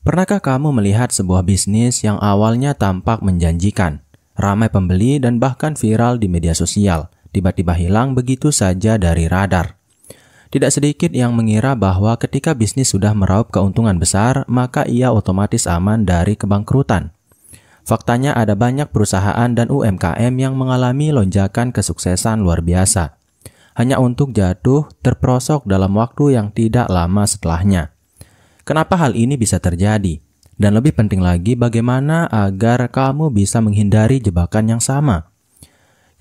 Pernahkah kamu melihat sebuah bisnis yang awalnya tampak menjanjikan, ramai pembeli dan bahkan viral di media sosial, tiba-tiba hilang begitu saja dari radar? Tidak sedikit yang mengira bahwa ketika bisnis sudah meraup keuntungan besar, maka ia otomatis aman dari kebangkrutan. Faktanya ada banyak perusahaan dan UMKM yang mengalami lonjakan kesuksesan luar biasa, hanya untuk jatuh terperosok dalam waktu yang tidak lama setelahnya. Kenapa hal ini bisa terjadi? Dan lebih penting lagi, bagaimana agar kamu bisa menghindari jebakan yang sama?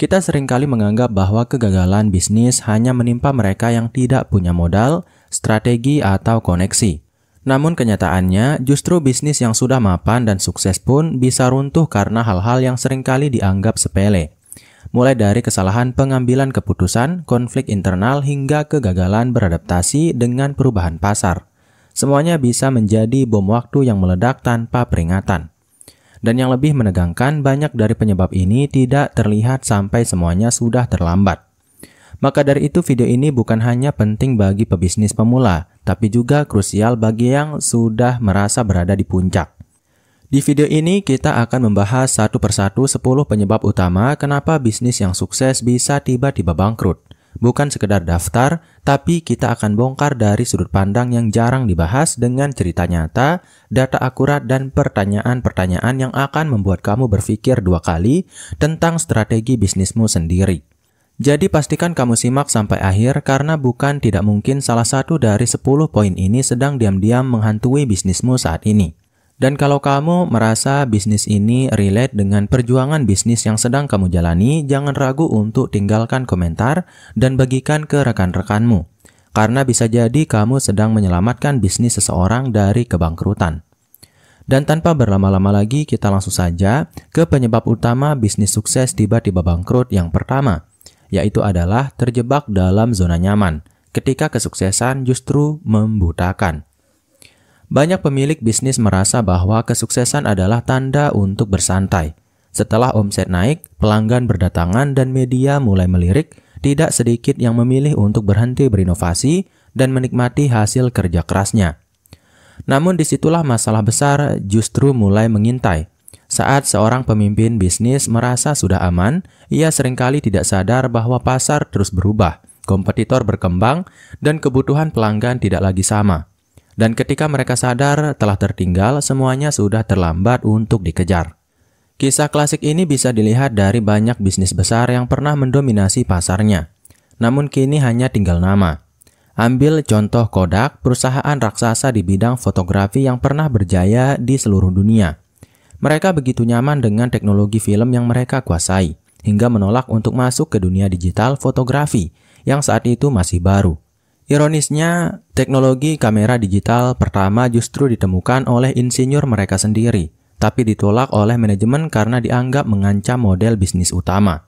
Kita seringkali menganggap bahwa kegagalan bisnis hanya menimpa mereka yang tidak punya modal, strategi, atau koneksi. Namun kenyataannya, justru bisnis yang sudah mapan dan sukses pun bisa runtuh karena hal-hal yang seringkali dianggap sepele. Mulai dari kesalahan pengambilan keputusan, konflik internal, hingga kegagalan beradaptasi dengan perubahan pasar. Semuanya bisa menjadi bom waktu yang meledak tanpa peringatan. Dan yang lebih menegangkan, banyak dari penyebab ini tidak terlihat sampai semuanya sudah terlambat. Maka dari itu video ini bukan hanya penting bagi pebisnis pemula, tapi juga krusial bagi yang sudah merasa berada di puncak. Di video ini kita akan membahas satu persatu 10 penyebab utama kenapa bisnis yang sukses bisa tiba-tiba bangkrut. Bukan sekedar daftar, tapi kita akan bongkar dari sudut pandang yang jarang dibahas dengan cerita nyata, data akurat, dan pertanyaan-pertanyaan yang akan membuat kamu berpikir dua kali tentang strategi bisnismu sendiri. Jadi pastikan kamu simak sampai akhir karena bukan tidak mungkin salah satu dari 10 poin ini sedang diam-diam menghantui bisnismu saat ini. Dan kalau kamu merasa bisnis ini relate dengan perjuangan bisnis yang sedang kamu jalani, jangan ragu untuk tinggalkan komentar dan bagikan ke rekan-rekanmu. Karena bisa jadi kamu sedang menyelamatkan bisnis seseorang dari kebangkrutan. Dan tanpa berlama-lama lagi, kita langsung saja ke penyebab utama bisnis sukses tiba-tiba bangkrut yang pertama, yaitu adalah terjebak dalam zona nyaman, ketika kesuksesan justru membutakan. Banyak pemilik bisnis merasa bahwa kesuksesan adalah tanda untuk bersantai. Setelah omset naik, pelanggan berdatangan dan media mulai melirik, tidak sedikit yang memilih untuk berhenti berinovasi dan menikmati hasil kerja kerasnya. Namun disitulah masalah besar justru mulai mengintai. Saat seorang pemimpin bisnis merasa sudah aman, ia seringkali tidak sadar bahwa pasar terus berubah, kompetitor berkembang, dan kebutuhan pelanggan tidak lagi sama. Dan ketika mereka sadar telah tertinggal, semuanya sudah terlambat untuk dikejar. Kisah klasik ini bisa dilihat dari banyak bisnis besar yang pernah mendominasi pasarnya. Namun kini hanya tinggal nama. Ambil contoh Kodak, perusahaan raksasa di bidang fotografi yang pernah berjaya di seluruh dunia. Mereka begitu nyaman dengan teknologi film yang mereka kuasai, hingga menolak untuk masuk ke dunia digital fotografi yang saat itu masih baru. Ironisnya, teknologi kamera digital pertama justru ditemukan oleh insinyur mereka sendiri, tapi ditolak oleh manajemen karena dianggap mengancam model bisnis utama.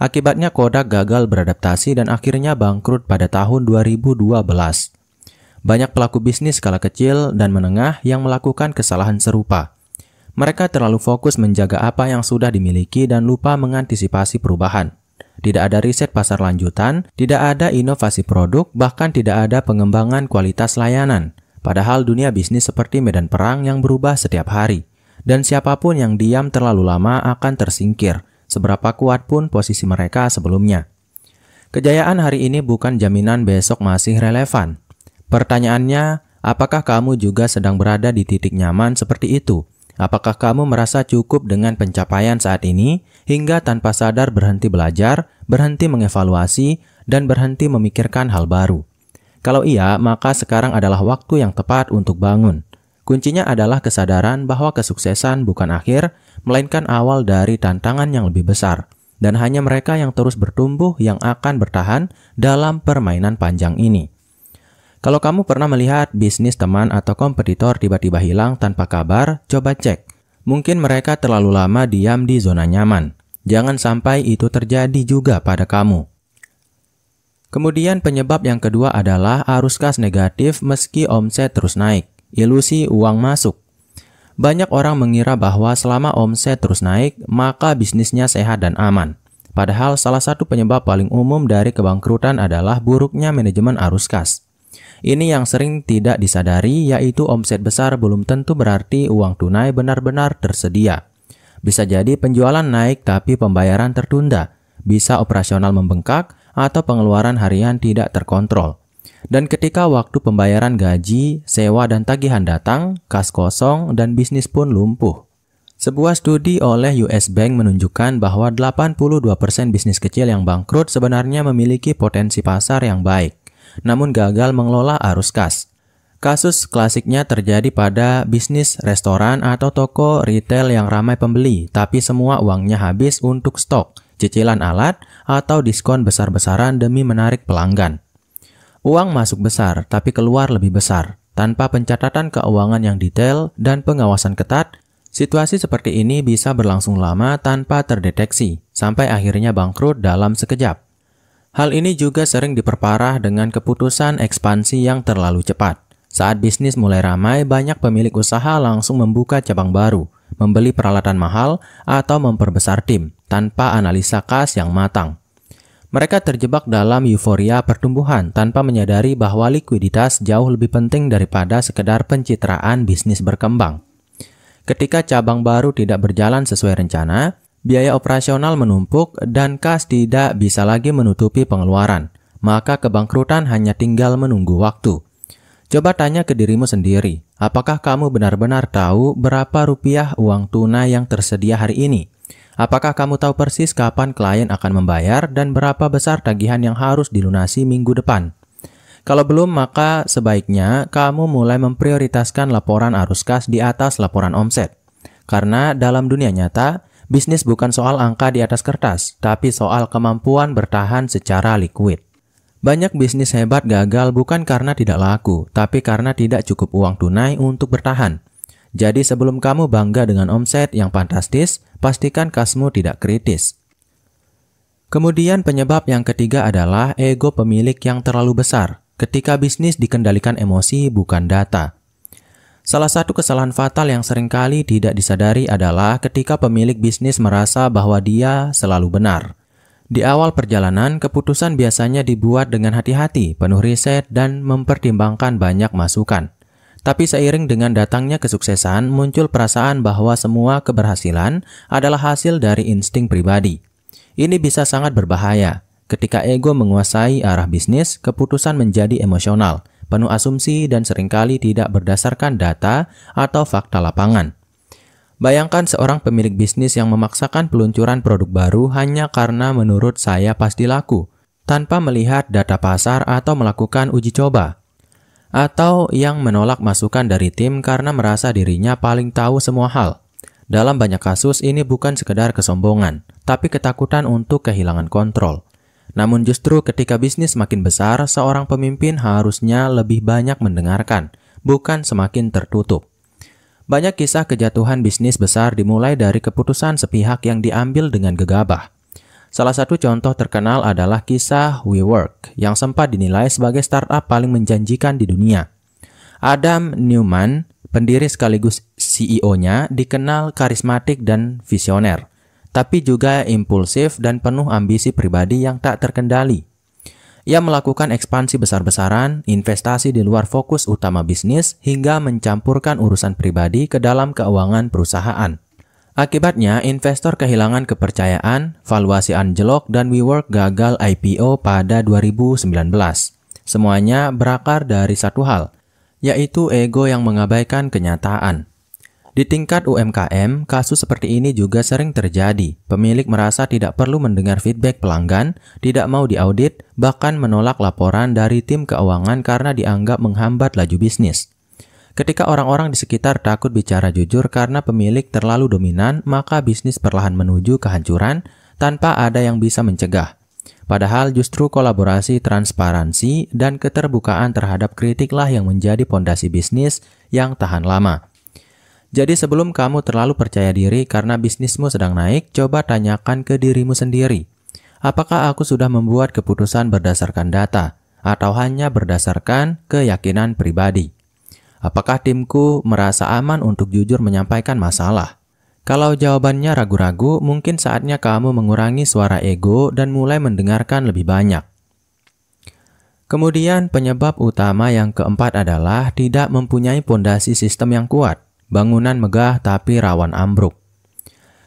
Akibatnya Kodak gagal beradaptasi dan akhirnya bangkrut pada tahun 2012. Banyak pelaku bisnis skala kecil dan menengah yang melakukan kesalahan serupa. Mereka terlalu fokus menjaga apa yang sudah dimiliki dan lupa mengantisipasi perubahan. Tidak ada riset pasar lanjutan, tidak ada inovasi produk, bahkan tidak ada pengembangan kualitas layanan. Padahal dunia bisnis seperti medan perang yang berubah setiap hari. Dan siapapun yang diam terlalu lama akan tersingkir, seberapa kuat pun posisi mereka sebelumnya. Kejayaan hari ini bukan jaminan besok masih relevan. Pertanyaannya, apakah kamu juga sedang berada di titik nyaman seperti itu? Apakah kamu merasa cukup dengan pencapaian saat ini hingga tanpa sadar berhenti belajar, berhenti mengevaluasi, dan berhenti memikirkan hal baru? Kalau iya, maka sekarang adalah waktu yang tepat untuk bangun. Kuncinya adalah kesadaran bahwa kesuksesan bukan akhir, melainkan awal dari tantangan yang lebih besar. Dan hanya mereka yang terus bertumbuh yang akan bertahan dalam permainan panjang ini. Kalau kamu pernah melihat bisnis teman atau kompetitor tiba-tiba hilang tanpa kabar, coba cek. Mungkin mereka terlalu lama diam di zona nyaman. Jangan sampai itu terjadi juga pada kamu. Kemudian penyebab yang kedua adalah arus kas negatif meski omset terus naik. Ilusi uang masuk. Banyak orang mengira bahwa selama omset terus naik, maka bisnisnya sehat dan aman. Padahal salah satu penyebab paling umum dari kebangkrutan adalah buruknya manajemen arus kas. Ini yang sering tidak disadari, yaitu omset besar belum tentu berarti uang tunai benar-benar tersedia. Bisa jadi penjualan naik tapi pembayaran tertunda, bisa operasional membengkak, atau pengeluaran harian tidak terkontrol. Dan ketika waktu pembayaran gaji, sewa dan tagihan datang, kas kosong dan bisnis pun lumpuh. Sebuah studi oleh US Bank menunjukkan bahwa 82% bisnis kecil yang bangkrut sebenarnya memiliki potensi pasar yang baik, namun gagal mengelola arus kas. Kasus klasiknya terjadi pada bisnis restoran atau toko retail yang ramai pembeli, tapi semua uangnya habis untuk stok, cicilan alat, atau diskon besar-besaran demi menarik pelanggan. Uang masuk besar, tapi keluar lebih besar. Tanpa pencatatan keuangan yang detail dan pengawasan ketat, situasi seperti ini bisa berlangsung lama tanpa terdeteksi, sampai akhirnya bangkrut dalam sekejap. Hal ini juga sering diperparah dengan keputusan ekspansi yang terlalu cepat. Saat bisnis mulai ramai, banyak pemilik usaha langsung membuka cabang baru, membeli peralatan mahal, atau memperbesar tim, tanpa analisa kas yang matang. Mereka terjebak dalam euforia pertumbuhan tanpa menyadari bahwa likuiditas jauh lebih penting daripada sekedar pencitraan bisnis berkembang. Ketika cabang baru tidak berjalan sesuai rencana, biaya operasional menumpuk dan kas tidak bisa lagi menutupi pengeluaran, maka kebangkrutan hanya tinggal menunggu waktu. Coba tanya ke dirimu sendiri, apakah kamu benar-benar tahu berapa rupiah uang tunai yang tersedia hari ini? Apakah kamu tahu persis kapan klien akan membayar dan berapa besar tagihan yang harus dilunasi minggu depan? Kalau belum, maka sebaiknya kamu mulai memprioritaskan laporan arus kas di atas laporan omset. Karena dalam dunia nyata, bisnis bukan soal angka di atas kertas, tapi soal kemampuan bertahan secara liquid. Banyak bisnis hebat gagal bukan karena tidak laku, tapi karena tidak cukup uang tunai untuk bertahan. Jadi sebelum kamu bangga dengan omset yang fantastis, pastikan kasmu tidak kritis. Kemudian penyebab yang ketiga adalah ego pemilik yang terlalu besar, ketika bisnis dikendalikan emosi bukan data. Salah satu kesalahan fatal yang seringkali tidak disadari adalah ketika pemilik bisnis merasa bahwa dia selalu benar. Di awal perjalanan, keputusan biasanya dibuat dengan hati-hati, penuh riset, dan mempertimbangkan banyak masukan. Tapi seiring dengan datangnya kesuksesan, muncul perasaan bahwa semua keberhasilan adalah hasil dari insting pribadi. Ini bisa sangat berbahaya. Ketika ego menguasai arah bisnis, keputusan menjadi emosional, penuh asumsi, dan seringkali tidak berdasarkan data atau fakta lapangan. Bayangkan seorang pemilik bisnis yang memaksakan peluncuran produk baru hanya karena menurut saya pasti laku, tanpa melihat data pasar atau melakukan uji coba. Atau yang menolak masukan dari tim karena merasa dirinya paling tahu semua hal. Dalam banyak kasus ini bukan sekedar kesombongan, tapi ketakutan untuk kehilangan kontrol. Namun justru ketika bisnis makin besar, seorang pemimpin harusnya lebih banyak mendengarkan, bukan semakin tertutup. Banyak kisah kejatuhan bisnis besar dimulai dari keputusan sepihak yang diambil dengan gegabah. Salah satu contoh terkenal adalah kisah WeWork yang sempat dinilai sebagai startup paling menjanjikan di dunia. Adam Neumann, pendiri sekaligus CEO-nya, dikenal karismatik dan visioner, tapi juga impulsif dan penuh ambisi pribadi yang tak terkendali. Ia melakukan ekspansi besar-besaran, investasi di luar fokus utama bisnis, hingga mencampurkan urusan pribadi ke dalam keuangan perusahaan. Akibatnya, investor kehilangan kepercayaan, valuasi anjlok, dan WeWork gagal IPO pada 2019. Semuanya berakar dari satu hal, yaitu ego yang mengabaikan kenyataan. Di tingkat UMKM, kasus seperti ini juga sering terjadi. Pemilik merasa tidak perlu mendengar feedback pelanggan, tidak mau diaudit, bahkan menolak laporan dari tim keuangan karena dianggap menghambat laju bisnis. Ketika orang-orang di sekitar takut bicara jujur karena pemilik terlalu dominan, maka bisnis perlahan menuju kehancuran tanpa ada yang bisa mencegah. Padahal justru kolaborasi, transparansi, dan keterbukaan terhadap kritiklah yang menjadi pondasi bisnis yang tahan lama. Jadi sebelum kamu terlalu percaya diri karena bisnismu sedang naik, coba tanyakan ke dirimu sendiri. Apakah aku sudah membuat keputusan berdasarkan data atau hanya berdasarkan keyakinan pribadi? Apakah timku merasa aman untuk jujur menyampaikan masalah? Kalau jawabannya ragu-ragu, mungkin saatnya kamu mengurangi suara ego dan mulai mendengarkan lebih banyak. Kemudian penyebab utama yang keempat adalah tidak mempunyai pondasi sistem yang kuat, bangunan megah tapi rawan ambruk.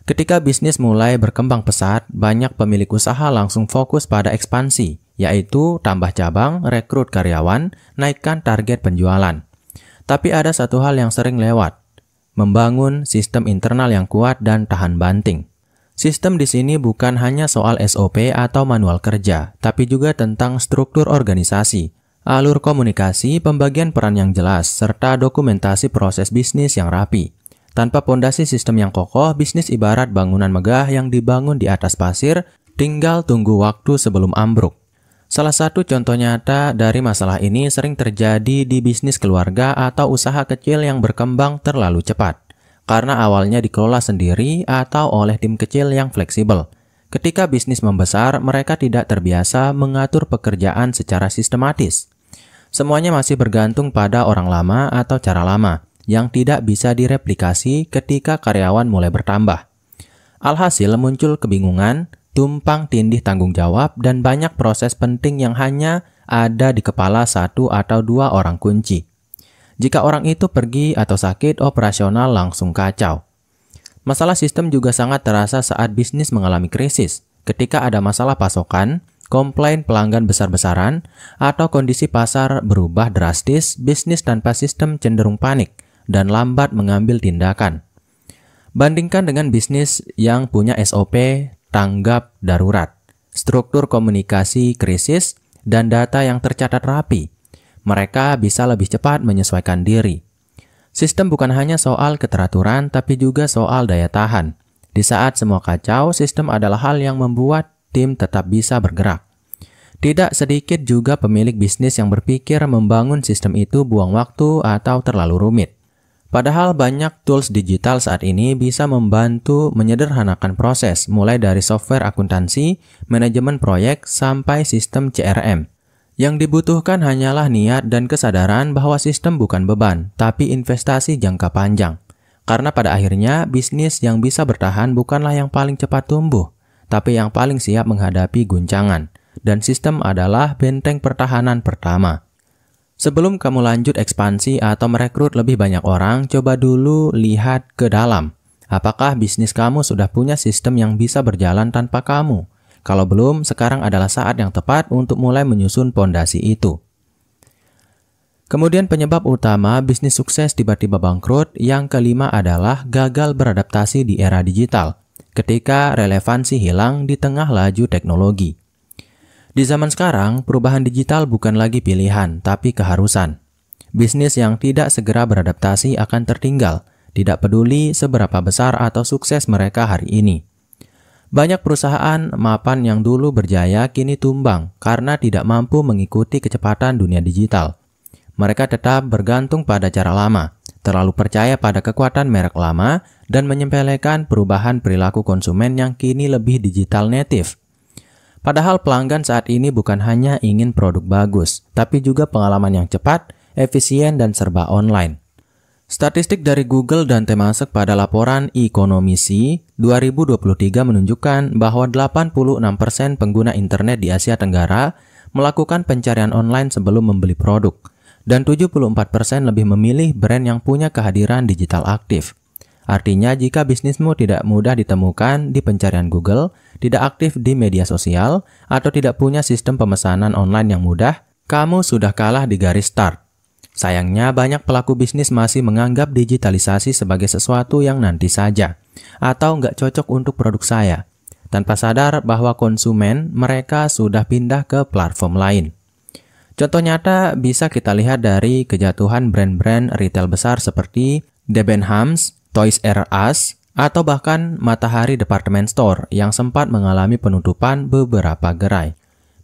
Ketika bisnis mulai berkembang pesat, banyak pemilik usaha langsung fokus pada ekspansi, yaitu tambah cabang, rekrut karyawan, naikkan target penjualan. Tapi ada satu hal yang sering lewat, membangun sistem internal yang kuat dan tahan banting. Sistem di sini bukan hanya soal SOP atau manual kerja, tapi juga tentang struktur organisasi, alur komunikasi, pembagian peran yang jelas, serta dokumentasi proses bisnis yang rapi. Tanpa pondasi sistem yang kokoh, bisnis ibarat bangunan megah yang dibangun di atas pasir, tinggal tunggu waktu sebelum ambruk. Salah satu contoh nyata dari masalah ini sering terjadi di bisnis keluarga atau usaha kecil yang berkembang terlalu cepat. Karena awalnya dikelola sendiri atau oleh tim kecil yang fleksibel. Ketika bisnis membesar, mereka tidak terbiasa mengatur pekerjaan secara sistematis. Semuanya masih bergantung pada orang lama atau cara lama, yang tidak bisa direplikasi ketika karyawan mulai bertambah. Alhasil muncul kebingungan, tumpang tindih tanggung jawab, dan banyak proses penting yang hanya ada di kepala satu atau dua orang kunci. Jika orang itu pergi atau sakit, operasional langsung kacau. Masalah sistem juga sangat terasa saat bisnis mengalami krisis. Ketika ada masalah pasokan, komplain pelanggan besar-besaran, atau kondisi pasar berubah drastis, bisnis tanpa sistem cenderung panik dan lambat mengambil tindakan. Bandingkan dengan bisnis yang punya SOP, tanggap darurat, struktur komunikasi krisis, dan data yang tercatat rapi. Mereka bisa lebih cepat menyesuaikan diri. Sistem bukan hanya soal keteraturan, tapi juga soal daya tahan. Di saat semua kacau, sistem adalah hal yang membuat tim tetap bisa bergerak. Tidak sedikit juga pemilik bisnis yang berpikir membangun sistem itu buang waktu atau terlalu rumit. Padahal banyak tools digital saat ini bisa membantu menyederhanakan proses, mulai dari software akuntansi, manajemen proyek, sampai sistem CRM. Yang dibutuhkan hanyalah niat dan kesadaran bahwa sistem bukan beban, tapi investasi jangka panjang. Karena pada akhirnya, bisnis yang bisa bertahan bukanlah yang paling cepat tumbuh, tapi yang paling siap menghadapi guncangan. Dan sistem adalah benteng pertahanan pertama. Sebelum kamu lanjut ekspansi atau merekrut lebih banyak orang, coba dulu lihat ke dalam. Apakah bisnis kamu sudah punya sistem yang bisa berjalan tanpa kamu? Kalau belum, sekarang adalah saat yang tepat untuk mulai menyusun pondasi itu. Kemudian penyebab utama bisnis sukses tiba-tiba bangkrut, yang kelima adalah gagal beradaptasi di era digital, ketika relevansi hilang di tengah laju teknologi. Di zaman sekarang, perubahan digital bukan lagi pilihan, tapi keharusan. Bisnis yang tidak segera beradaptasi akan tertinggal, tidak peduli seberapa besar atau sukses mereka hari ini. Banyak perusahaan mapan yang dulu berjaya kini tumbang karena tidak mampu mengikuti kecepatan dunia digital. Mereka tetap bergantung pada cara lama, terlalu percaya pada kekuatan merek lama, dan menyepelekan perubahan perilaku konsumen yang kini lebih digital native. Padahal pelanggan saat ini bukan hanya ingin produk bagus, tapi juga pengalaman yang cepat, efisien, dan serba online. Statistik dari Google dan Temasek pada laporan Ekonomisi 2023 menunjukkan bahwa 86% pengguna internet di Asia Tenggara melakukan pencarian online sebelum membeli produk, dan 74% lebih memilih brand yang punya kehadiran digital aktif. Artinya, jika bisnismu tidak mudah ditemukan di pencarian Google, tidak aktif di media sosial, atau tidak punya sistem pemesanan online yang mudah, kamu sudah kalah di garis start. Sayangnya, banyak pelaku bisnis masih menganggap digitalisasi sebagai sesuatu yang nanti saja, atau nggak cocok untuk produk saya, tanpa sadar bahwa konsumen mereka sudah pindah ke platform lain. Contoh nyata bisa kita lihat dari kejatuhan brand-brand retail besar seperti Debenhams, Toys R Us, atau bahkan Matahari Department Store yang sempat mengalami penutupan beberapa gerai.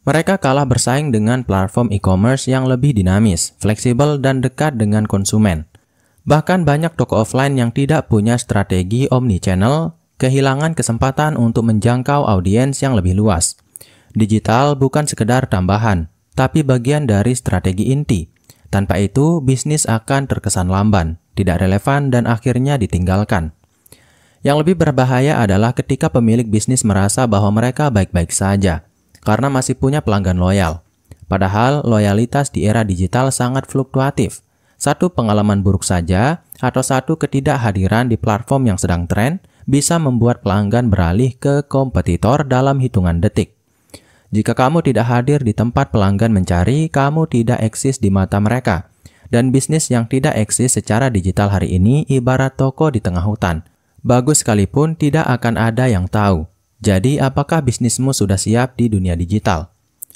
Mereka kalah bersaing dengan platform e-commerce yang lebih dinamis, fleksibel, dan dekat dengan konsumen. Bahkan banyak toko offline yang tidak punya strategi omnichannel kehilangan kesempatan untuk menjangkau audiens yang lebih luas. Digital bukan sekedar tambahan, tapi bagian dari strategi inti. Tanpa itu, bisnis akan terkesan lamban, tidak relevan, dan akhirnya ditinggalkan. Yang lebih berbahaya adalah ketika pemilik bisnis merasa bahwa mereka baik-baik saja, karena masih punya pelanggan loyal. Padahal loyalitas di era digital sangat fluktuatif. Satu pengalaman buruk saja atau satu ketidakhadiran di platform yang sedang tren bisa membuat pelanggan beralih ke kompetitor dalam hitungan detik. Jika kamu tidak hadir di tempat pelanggan mencari, kamu tidak eksis di mata mereka. Dan bisnis yang tidak eksis secara digital hari ini ibarat toko di tengah hutan. Bagus sekalipun tidak akan ada yang tahu. Jadi, apakah bisnismu sudah siap di dunia digital?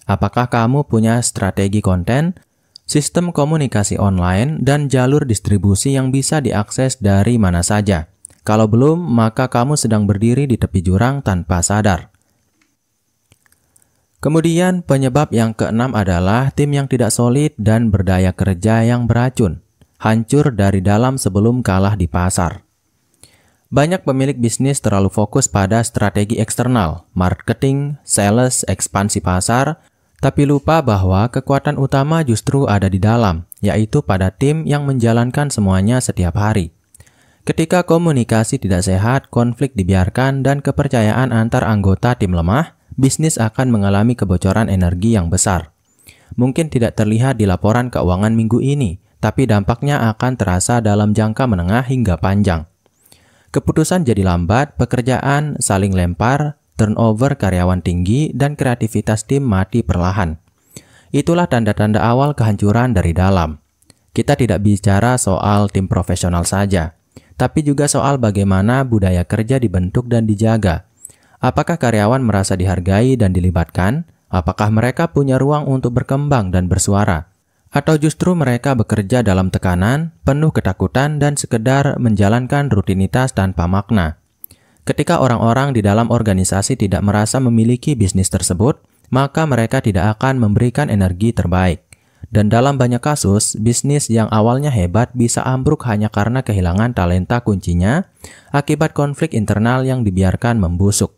Apakah kamu punya strategi konten, sistem komunikasi online, dan jalur distribusi yang bisa diakses dari mana saja? Kalau belum, maka kamu sedang berdiri di tepi jurang tanpa sadar. Kemudian penyebab yang keenam adalah tim yang tidak solid dan berdaya kerja yang beracun, hancur dari dalam sebelum kalah di pasar. Banyak pemilik bisnis terlalu fokus pada strategi eksternal, marketing, sales, ekspansi pasar, tapi lupa bahwa kekuatan utama justru ada di dalam, yaitu pada tim yang menjalankan semuanya setiap hari. Ketika komunikasi tidak sehat, konflik dibiarkan, dan kepercayaan antar anggota tim lemah, bisnis akan mengalami kebocoran energi yang besar. Mungkin tidak terlihat di laporan keuangan minggu ini, tapi dampaknya akan terasa dalam jangka menengah hingga panjang. Keputusan jadi lambat, pekerjaan saling lempar, turnover karyawan tinggi, dan kreativitas tim mati perlahan. Itulah tanda-tanda awal kehancuran dari dalam. Kita tidak bicara soal tim profesional saja, tapi juga soal bagaimana budaya kerja dibentuk dan dijaga. Apakah karyawan merasa dihargai dan dilibatkan? Apakah mereka punya ruang untuk berkembang dan bersuara? Atau justru mereka bekerja dalam tekanan, penuh ketakutan, dan sekedar menjalankan rutinitas tanpa makna? Ketika orang-orang di dalam organisasi tidak merasa memiliki bisnis tersebut, maka mereka tidak akan memberikan energi terbaik. Dan dalam banyak kasus, bisnis yang awalnya hebat bisa ambruk hanya karena kehilangan talenta kuncinya akibat konflik internal yang dibiarkan membusuk.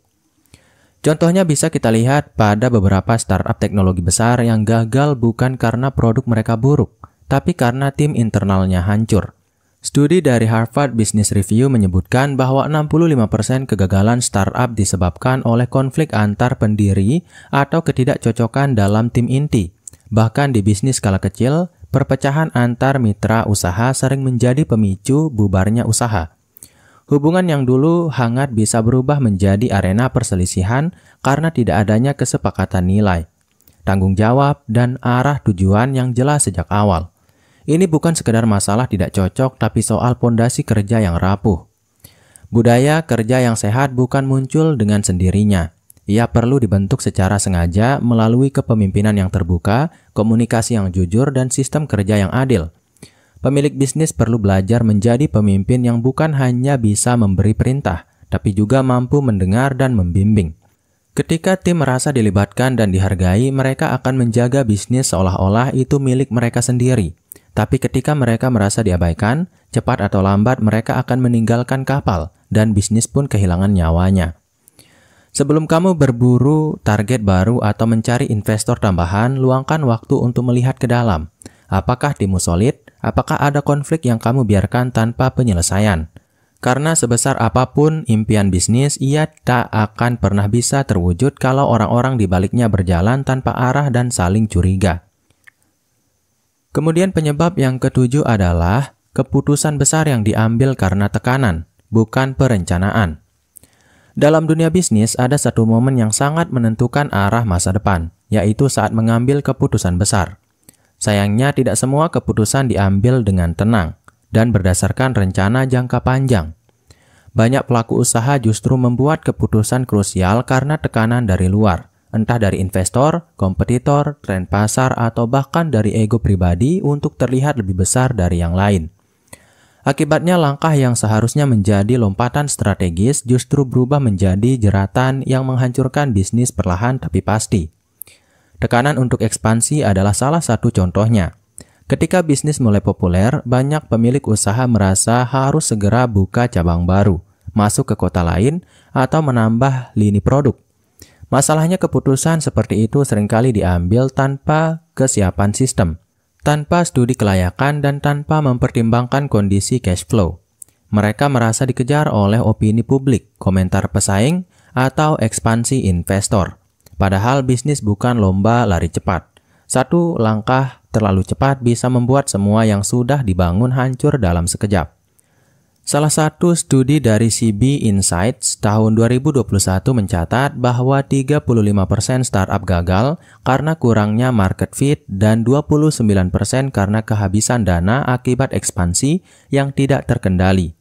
Contohnya bisa kita lihat pada beberapa startup teknologi besar yang gagal bukan karena produk mereka buruk, tapi karena tim internalnya hancur. Studi dari Harvard Business Review menyebutkan bahwa 65% kegagalan startup disebabkan oleh konflik antar pendiri atau ketidakcocokan dalam tim inti. Bahkan di bisnis skala kecil, perpecahan antar mitra usaha sering menjadi pemicu bubarnya usaha. Hubungan yang dulu hangat bisa berubah menjadi arena perselisihan karena tidak adanya kesepakatan nilai, tanggung jawab, dan arah tujuan yang jelas sejak awal. Ini bukan sekedar masalah tidak cocok, tapi soal pondasi kerja yang rapuh. Budaya kerja yang sehat bukan muncul dengan sendirinya. Ia perlu dibentuk secara sengaja melalui kepemimpinan yang terbuka, komunikasi yang jujur, dan sistem kerja yang adil. Pemilik bisnis perlu belajar menjadi pemimpin yang bukan hanya bisa memberi perintah, tapi juga mampu mendengar dan membimbing. Ketika tim merasa dilibatkan dan dihargai, mereka akan menjaga bisnis seolah-olah itu milik mereka sendiri. Tapi ketika mereka merasa diabaikan, cepat atau lambat mereka akan meninggalkan kapal, dan bisnis pun kehilangan nyawanya. Sebelum kamu berburu target baru atau mencari investor tambahan, luangkan waktu untuk melihat ke dalam. Apakah timmu solid? Apakah ada konflik yang kamu biarkan tanpa penyelesaian? Karena sebesar apapun impian bisnis, ia tak akan pernah bisa terwujud kalau orang-orang di baliknya berjalan tanpa arah dan saling curiga. Kemudian penyebab yang ketujuh adalah keputusan besar yang diambil karena tekanan, bukan perencanaan. Dalam dunia bisnis, ada satu momen yang sangat menentukan arah masa depan, yaitu saat mengambil keputusan besar. Sayangnya, tidak semua keputusan diambil dengan tenang dan berdasarkan rencana jangka panjang. Banyak pelaku usaha justru membuat keputusan krusial karena tekanan dari luar, entah dari investor, kompetitor, tren pasar, atau bahkan dari ego pribadi untuk terlihat lebih besar dari yang lain. Akibatnya, langkah yang seharusnya menjadi lompatan strategis justru berubah menjadi jeratan yang menghancurkan bisnis perlahan tapi pasti. Tekanan untuk ekspansi adalah salah satu contohnya. Ketika bisnis mulai populer, banyak pemilik usaha merasa harus segera buka cabang baru, masuk ke kota lain, atau menambah lini produk. Masalahnya keputusan seperti itu seringkali diambil tanpa kesiapan sistem, tanpa studi kelayakan, dan tanpa mempertimbangkan kondisi cash flow. Mereka merasa dikejar oleh opini publik, komentar pesaing, atau ekspansi investor. Padahal bisnis bukan lomba lari cepat. Satu langkah terlalu cepat bisa membuat semua yang sudah dibangun hancur dalam sekejap. Salah satu studi dari CB Insights tahun 2021 mencatat bahwa 35% startup gagal karena kurangnya market fit dan 29% karena kehabisan dana akibat ekspansi yang tidak terkendali.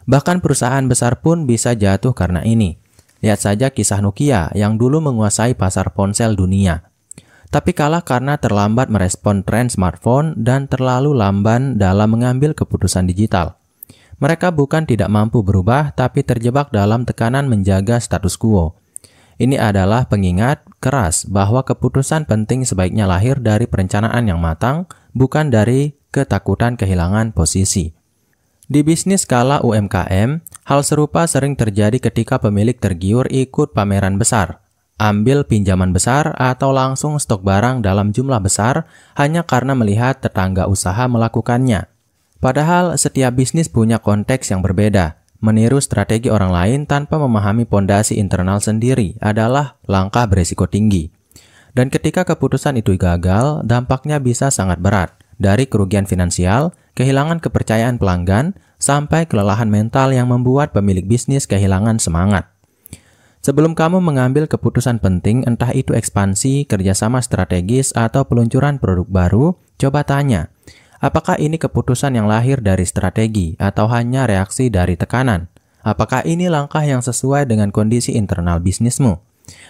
Bahkan perusahaan besar pun bisa jatuh karena ini. Lihat saja kisah Nokia yang dulu menguasai pasar ponsel dunia, tapi kalah karena terlambat merespon tren smartphone dan terlalu lamban dalam mengambil keputusan digital. Mereka bukan tidak mampu berubah, tapi terjebak dalam tekanan menjaga status quo. Ini adalah pengingat keras bahwa keputusan penting sebaiknya lahir dari perencanaan yang matang, bukan dari ketakutan kehilangan posisi. Di bisnis skala UMKM, hal serupa sering terjadi ketika pemilik tergiur ikut pameran besar, ambil pinjaman besar, atau langsung stok barang dalam jumlah besar hanya karena melihat tetangga usaha melakukannya. Padahal setiap bisnis punya konteks yang berbeda. Meniru strategi orang lain tanpa memahami pondasi internal sendiri adalah langkah berisiko tinggi. Dan ketika keputusan itu gagal, dampaknya bisa sangat berat. Dari kerugian finansial, kehilangan kepercayaan pelanggan, sampai kelelahan mental yang membuat pemilik bisnis kehilangan semangat. Sebelum kamu mengambil keputusan penting, entah itu ekspansi, kerjasama strategis, atau peluncuran produk baru, coba tanya, apakah ini keputusan yang lahir dari strategi atau hanya reaksi dari tekanan? Apakah ini langkah yang sesuai dengan kondisi internal bisnismu?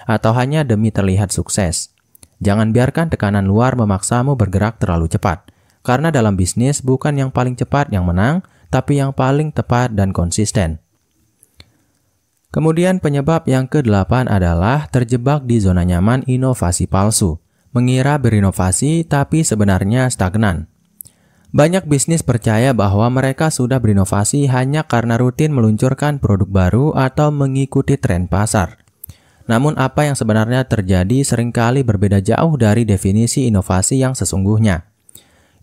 Atau hanya demi terlihat sukses? Jangan biarkan tekanan luar memaksamu bergerak terlalu cepat. Karena dalam bisnis bukan yang paling cepat yang menang, tapi yang paling tepat dan konsisten. Kemudian penyebab yang ke-8 adalah terjebak di zona nyaman inovasi palsu. Mengira berinovasi tapi sebenarnya stagnan. Banyak bisnis percaya bahwa mereka sudah berinovasi hanya karena rutin meluncurkan produk baru atau mengikuti tren pasar. Namun apa yang sebenarnya terjadi seringkali berbeda jauh dari definisi inovasi yang sesungguhnya.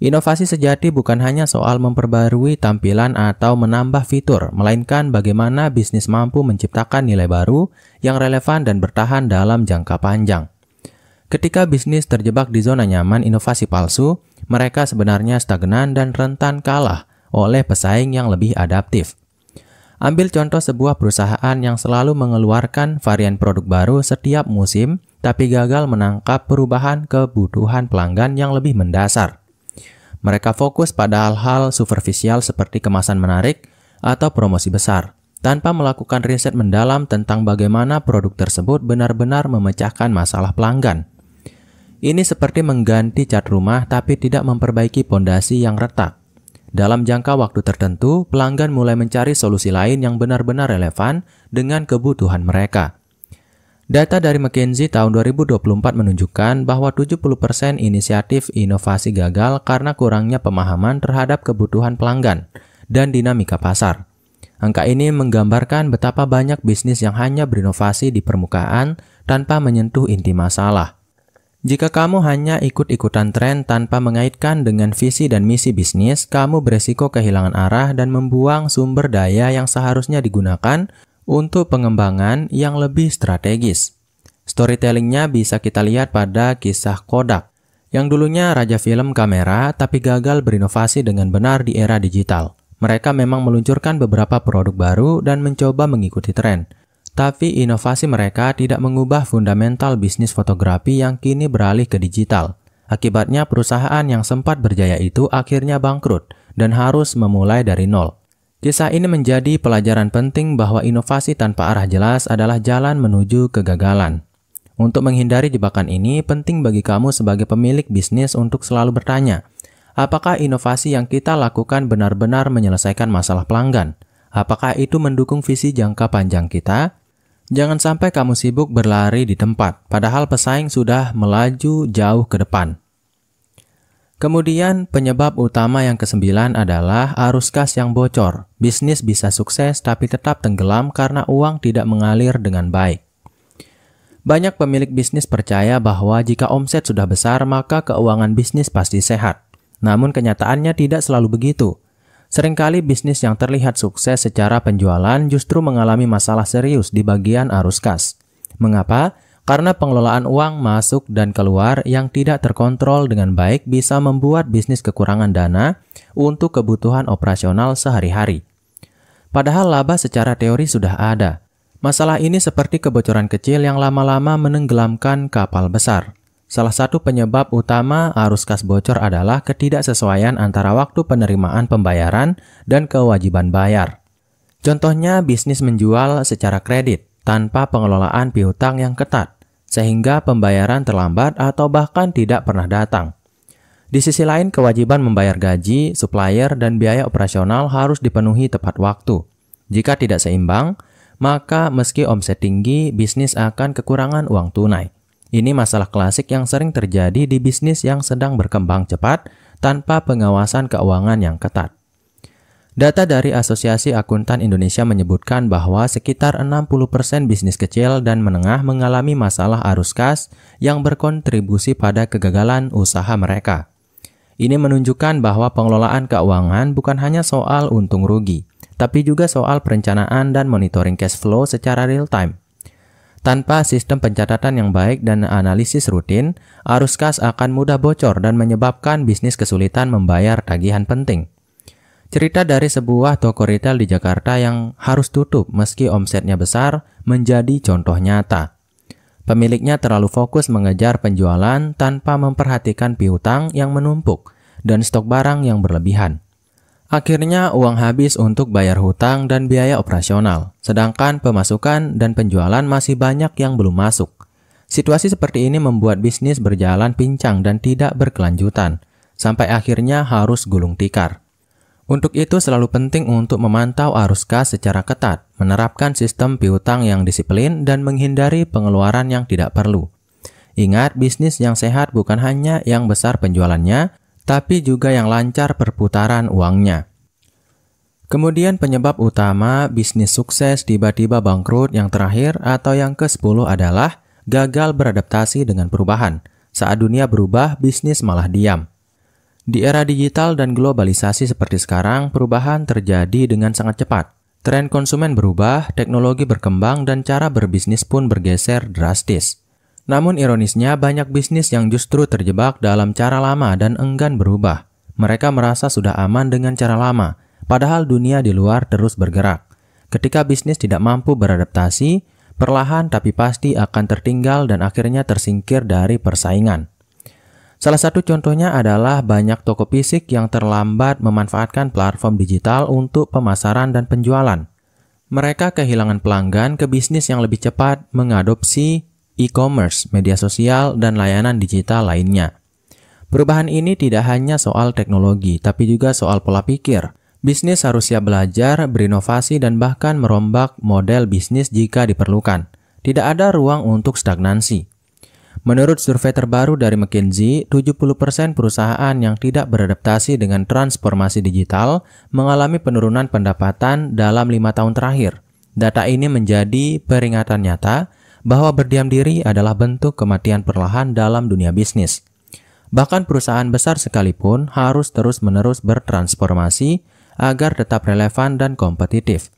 Inovasi sejati bukan hanya soal memperbarui tampilan atau menambah fitur, melainkan bagaimana bisnis mampu menciptakan nilai baru yang relevan dan bertahan dalam jangka panjang. Ketika bisnis terjebak di zona nyaman inovasi palsu, mereka sebenarnya stagnan dan rentan kalah oleh pesaing yang lebih adaptif. Ambil contoh sebuah perusahaan yang selalu mengeluarkan varian produk baru setiap musim, tapi gagal menangkap perubahan kebutuhan pelanggan yang lebih mendasar. Mereka fokus pada hal-hal superficial seperti kemasan menarik atau promosi besar, tanpa melakukan riset mendalam tentang bagaimana produk tersebut benar-benar memecahkan masalah pelanggan. Ini seperti mengganti cat rumah tapi tidak memperbaiki pondasi yang retak. Dalam jangka waktu tertentu, pelanggan mulai mencari solusi lain yang benar-benar relevan dengan kebutuhan mereka. Data dari McKinsey tahun 2024 menunjukkan bahwa 70% inisiatif inovasi gagal karena kurangnya pemahaman terhadap kebutuhan pelanggan dan dinamika pasar. Angka ini menggambarkan betapa banyak bisnis yang hanya berinovasi di permukaan tanpa menyentuh inti masalah. Jika kamu hanya ikut-ikutan tren tanpa mengaitkan dengan visi dan misi bisnis, kamu beresiko kehilangan arah dan membuang sumber daya yang seharusnya digunakan untuk pengembangan yang lebih strategis. Storytellingnya bisa kita lihat pada kisah Kodak, yang dulunya raja film kamera tapi gagal berinovasi dengan benar di era digital. Mereka memang meluncurkan beberapa produk baru dan mencoba mengikuti tren. Tapi inovasi mereka tidak mengubah fundamental bisnis fotografi yang kini beralih ke digital. Akibatnya perusahaan yang sempat berjaya itu akhirnya bangkrut dan harus memulai dari nol. Kisah ini menjadi pelajaran penting bahwa inovasi tanpa arah jelas adalah jalan menuju kegagalan. Untuk menghindari jebakan ini, penting bagi kamu sebagai pemilik bisnis untuk selalu bertanya, apakah inovasi yang kita lakukan benar-benar menyelesaikan masalah pelanggan? Apakah itu mendukung visi jangka panjang kita? Jangan sampai kamu sibuk berlari di tempat, padahal pesaing sudah melaju jauh ke depan. Kemudian penyebab utama yang ke-9 adalah arus kas yang bocor. Bisnis bisa sukses tapi tetap tenggelam karena uang tidak mengalir dengan baik. Banyak pemilik bisnis percaya bahwa jika omset sudah besar maka keuangan bisnis pasti sehat. Namun kenyataannya tidak selalu begitu. Seringkali bisnis yang terlihat sukses secara penjualan justru mengalami masalah serius di bagian arus kas. Mengapa? Karena pengelolaan uang masuk dan keluar yang tidak terkontrol dengan baik bisa membuat bisnis kekurangan dana untuk kebutuhan operasional sehari-hari. Padahal laba secara teori sudah ada. Masalah ini seperti kebocoran kecil yang lama-lama menenggelamkan kapal besar. Salah satu penyebab utama arus kas bocor adalah ketidaksesuaian antara waktu penerimaan pembayaran dan kewajiban bayar. Contohnya bisnis menjual secara kredit tanpa pengelolaan piutang yang ketat, sehingga pembayaran terlambat atau bahkan tidak pernah datang. Di sisi lain, kewajiban membayar gaji, supplier, dan biaya operasional harus dipenuhi tepat waktu. Jika tidak seimbang, maka meski omset tinggi, bisnis akan kekurangan uang tunai. Ini masalah klasik yang sering terjadi di bisnis yang sedang berkembang cepat tanpa pengawasan keuangan yang ketat. Data dari Asosiasi Akuntan Indonesia menyebutkan bahwa sekitar 60% bisnis kecil dan menengah mengalami masalah arus kas yang berkontribusi pada kegagalan usaha mereka. Ini menunjukkan bahwa pengelolaan keuangan bukan hanya soal untung rugi, tapi juga soal perencanaan dan monitoring cash flow secara real time. Tanpa sistem pencatatan yang baik dan analisis rutin, arus kas akan mudah bocor dan menyebabkan bisnis kesulitan membayar tagihan penting. Cerita dari sebuah toko retail di Jakarta yang harus tutup meski omsetnya besar menjadi contoh nyata. Pemiliknya terlalu fokus mengejar penjualan tanpa memperhatikan piutang yang menumpuk dan stok barang yang berlebihan. Akhirnya uang habis untuk bayar hutang dan biaya operasional, sedangkan pemasukan dan penjualan masih banyak yang belum masuk. Situasi seperti ini membuat bisnis berjalan pincang dan tidak berkelanjutan, sampai akhirnya harus gulung tikar. Untuk itu selalu penting untuk memantau arus kas secara ketat, menerapkan sistem piutang yang disiplin, dan menghindari pengeluaran yang tidak perlu. Ingat, bisnis yang sehat bukan hanya yang besar penjualannya, tapi juga yang lancar perputaran uangnya. Kemudian penyebab utama bisnis sukses tiba-tiba bangkrut yang terakhir atau yang ke-10 adalah gagal beradaptasi dengan perubahan. Saat dunia berubah, bisnis malah diam. Di era digital dan globalisasi seperti sekarang, perubahan terjadi dengan sangat cepat. Tren konsumen berubah, teknologi berkembang, dan cara berbisnis pun bergeser drastis. Namun ironisnya, banyak bisnis yang justru terjebak dalam cara lama dan enggan berubah. Mereka merasa sudah aman dengan cara lama, padahal dunia di luar terus bergerak. Ketika bisnis tidak mampu beradaptasi, perlahan tapi pasti akan tertinggal dan akhirnya tersingkir dari persaingan. Salah satu contohnya adalah banyak toko fisik yang terlambat memanfaatkan platform digital untuk pemasaran dan penjualan. Mereka kehilangan pelanggan ke bisnis yang lebih cepat mengadopsi e-commerce, media sosial, dan layanan digital lainnya. Perubahan ini tidak hanya soal teknologi, tapi juga soal pola pikir. Bisnis harus siap belajar, berinovasi, dan bahkan merombak model bisnis jika diperlukan. Tidak ada ruang untuk stagnansi. Menurut survei terbaru dari McKinsey, 70% perusahaan yang tidak beradaptasi dengan transformasi digital mengalami penurunan pendapatan dalam 5 tahun terakhir. Data ini menjadi peringatan nyata bahwa berdiam diri adalah bentuk kematian perlahan dalam dunia bisnis. Bahkan perusahaan besar sekalipun harus terus-menerus bertransformasi agar tetap relevan dan kompetitif.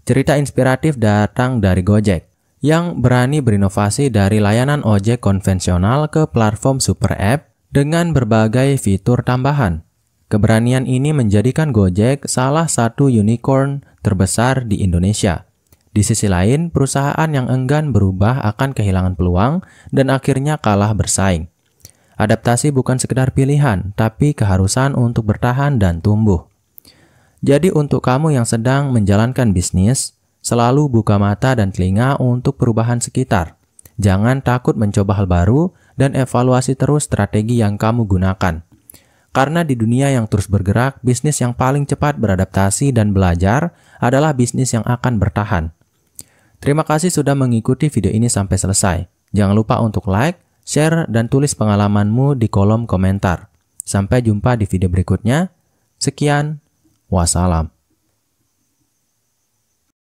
Cerita inspiratif datang dari Gojek, yang berani berinovasi dari layanan ojek konvensional ke platform super app dengan berbagai fitur tambahan. Keberanian ini menjadikan Gojek salah satu unicorn terbesar di Indonesia. Di sisi lain, perusahaan yang enggan berubah akan kehilangan peluang dan akhirnya kalah bersaing. Adaptasi bukan sekedar pilihan, tapi keharusan untuk bertahan dan tumbuh. Jadi untuk kamu yang sedang menjalankan bisnis, selalu buka mata dan telinga untuk perubahan sekitar. Jangan takut mencoba hal baru dan evaluasi terus strategi yang kamu gunakan. Karena di dunia yang terus bergerak, bisnis yang paling cepat beradaptasi dan belajar adalah bisnis yang akan bertahan. Terima kasih sudah mengikuti video ini sampai selesai. Jangan lupa untuk like, share, dan tulis pengalamanmu di kolom komentar. Sampai jumpa di video berikutnya. Sekian, wassalam.